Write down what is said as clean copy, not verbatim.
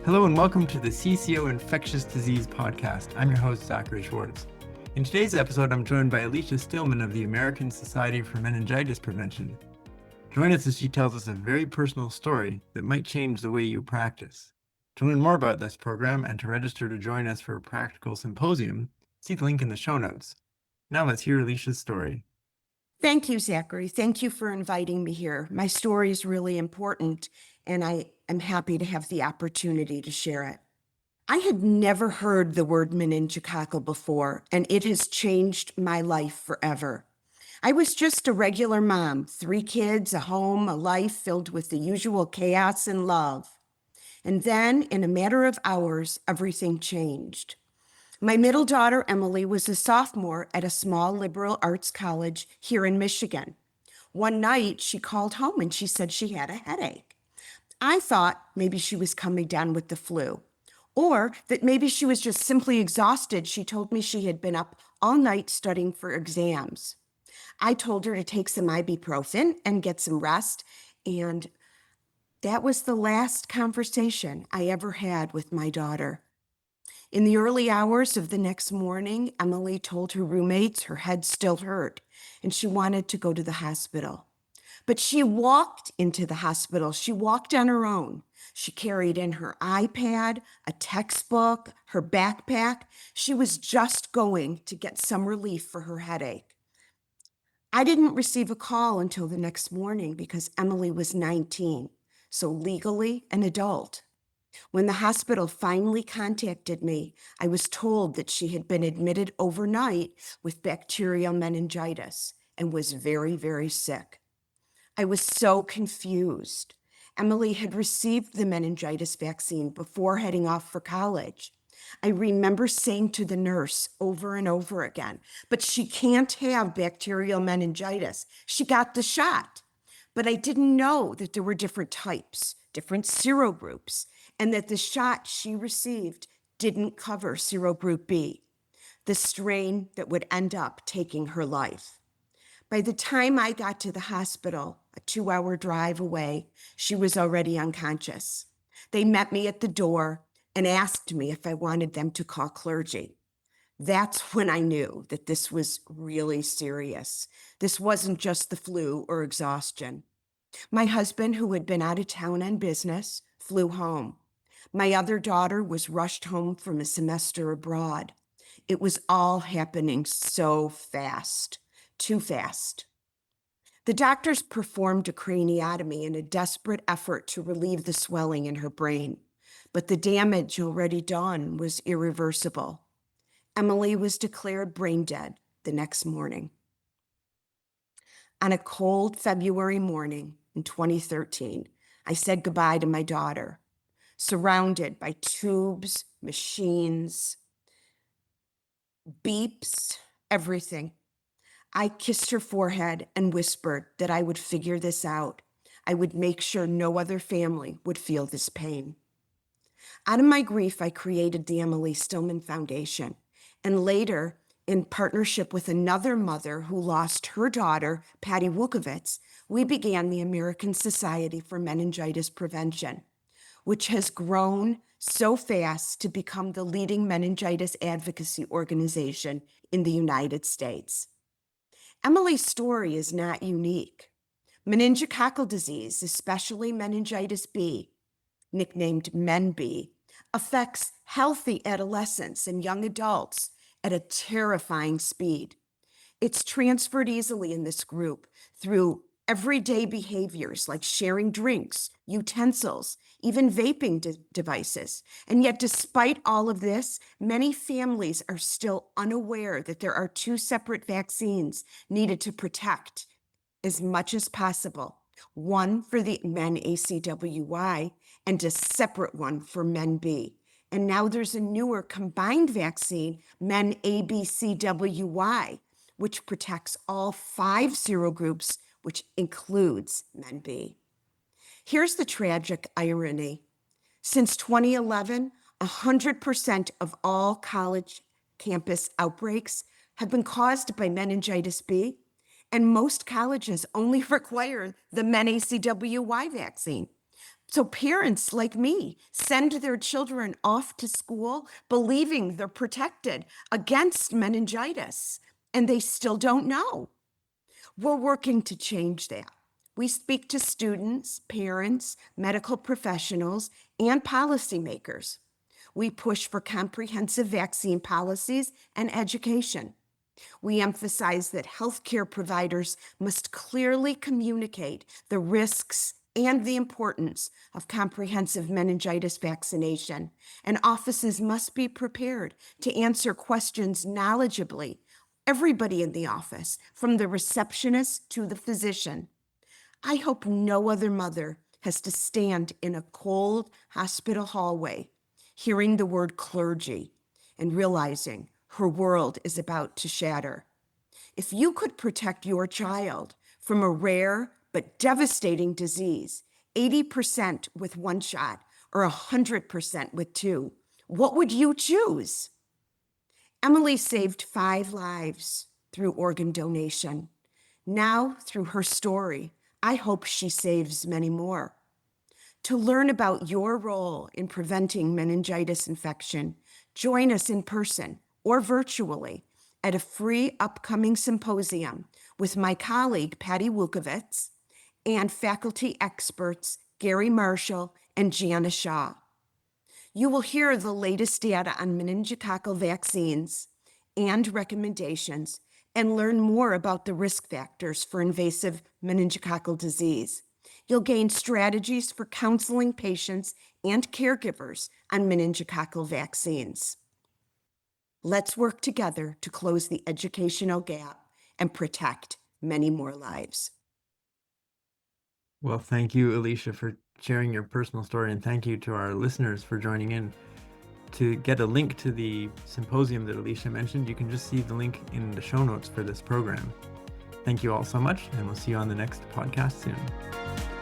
Hello and welcome to the CCO Infectious Disease Podcast. I'm your host, Zachary Schwartz. In today's episode, I'm joined by Alicia Stillman of the American Society for Meningitis Prevention. Join us as she tells us a very personal story that might change the way you practice. To learn more about this program and to register to join us for a practical symposium, see the link in the show notes. Now let's hear Alicia's story. Thank you, Zachary. Thank you for inviting me here. My story is really important, and I am happy to have the opportunity to share it. I had never heard the word meningococcal before, and it has changed my life forever. I was just a regular mom, 3 kids, a home, a life filled with the usual chaos and love. And then, in a matter of hours, everything changed. My middle daughter, Emily, was a sophomore at a small liberal arts college here in Michigan. One night, she called home and she said she had a headache. I thought maybe she was coming down with the flu, or that maybe she was just simply exhausted. She told me she had been up all night studying for exams. I told her to take some ibuprofen and get some rest, and that was the last conversation I ever had with my daughter. In the early hours of the next morning, Emily told her roommates her head still hurt and she wanted to go to the hospital. But she walked into the hospital. She walked on her own. She carried in her iPad, a textbook, her backpack. She was just going to get some relief for her headache. I didn't receive a call until the next morning because Emily was 19, so legally an adult. When the hospital finally contacted me, I was told that she had been admitted overnight with bacterial meningitis and was very, very sick. I was so confused. Emily had received the meningitis vaccine before heading off for college. I remember saying to the nurse over and over again, but she can't have bacterial meningitis. She got the shot. But I didn't know that there were different types, different serogroups, and that the shot she received didn't cover serogroup B, the strain that would end up taking her life. By the time I got to the hospital, a 2-hour drive away, she was already unconscious. They met me at the door and asked me if I wanted them to call clergy. That's when I knew that this was really serious. This wasn't just the flu or exhaustion. My husband, who had been out of town on business, flew home. My other daughter was rushed home from a semester abroad. It was all happening so fast, too fast. The doctors performed a craniotomy in a desperate effort to relieve the swelling in her brain, but the damage already done was irreversible. Emily was declared brain dead the next morning. On a cold February morning in 2013, I said goodbye to my daughter, surrounded by tubes, machines, beeps, everything. I kissed her forehead and whispered that I would figure this out. I would make sure no other family would feel this pain. Out of my grief, I created the Emily Stillman Foundation, and later, in partnership with another mother who lost her daughter, Patty Wukovitz, we began the American Society for Meningitis Prevention, which has grown so fast to become the leading meningitis advocacy organization in the United States. Emily's story is not unique. Meningococcal disease, especially meningitis B, nicknamed Men-B, affects healthy adolescents and young adults at a terrifying speed. It's transferred easily in this group through everyday behaviors like sharing drinks, utensils, even vaping devices. And yet, despite all of this, many families are still unaware that there are 2 separate vaccines needed to protect as much as possible. One for the Men-ACWY and a separate one for Men-B. And now there's a newer combined vaccine, Men-ABCWY, which protects all 5 serogroups, which includes Men-B. Here's the tragic irony. Since 2011, 100% of all college campus outbreaks have been caused by meningitis B, and most colleges only require the Men-ACWY vaccine. So parents like me send their children off to school believing they're protected against meningitis, and they still don't know. We're working to change that. We speak to students, parents, medical professionals, and policymakers. We push for comprehensive vaccine policies and education. We emphasize that healthcare providers must clearly communicate the risks and the importance of comprehensive meningitis vaccination, and offices must be prepared to answer questions knowledgeably. Everybody in the office, from the receptionist to the physician. I hope no other mother has to stand in a cold hospital hallway, hearing the word clergy and realizing her world is about to shatter. If you could protect your child from a rare but devastating disease, 80% with one shot or 100% with two, what would you choose? Emily saved 5 lives through organ donation. Now, through her story, I hope she saves many more. To learn about your role in preventing meningitis infection, join us in person or virtually at a free upcoming symposium with my colleague, Patty Wukovitz, and faculty experts, Gary Marshall and Jana Shaw. You will hear the latest data on meningococcal vaccines and recommendations and learn more about the risk factors for invasive meningococcal disease. You'll gain strategies for counseling patients and caregivers on meningococcal vaccines. Let's work together to close the educational gap and protect many more lives. Well, thank you, Alicia, for sharing your personal story, and thank you to our listeners for joining in. To get a link to the symposium that Alicia mentioned, you can just see the link in the show notes for this program. Thank you all so much, and we'll see you on the next podcast soon.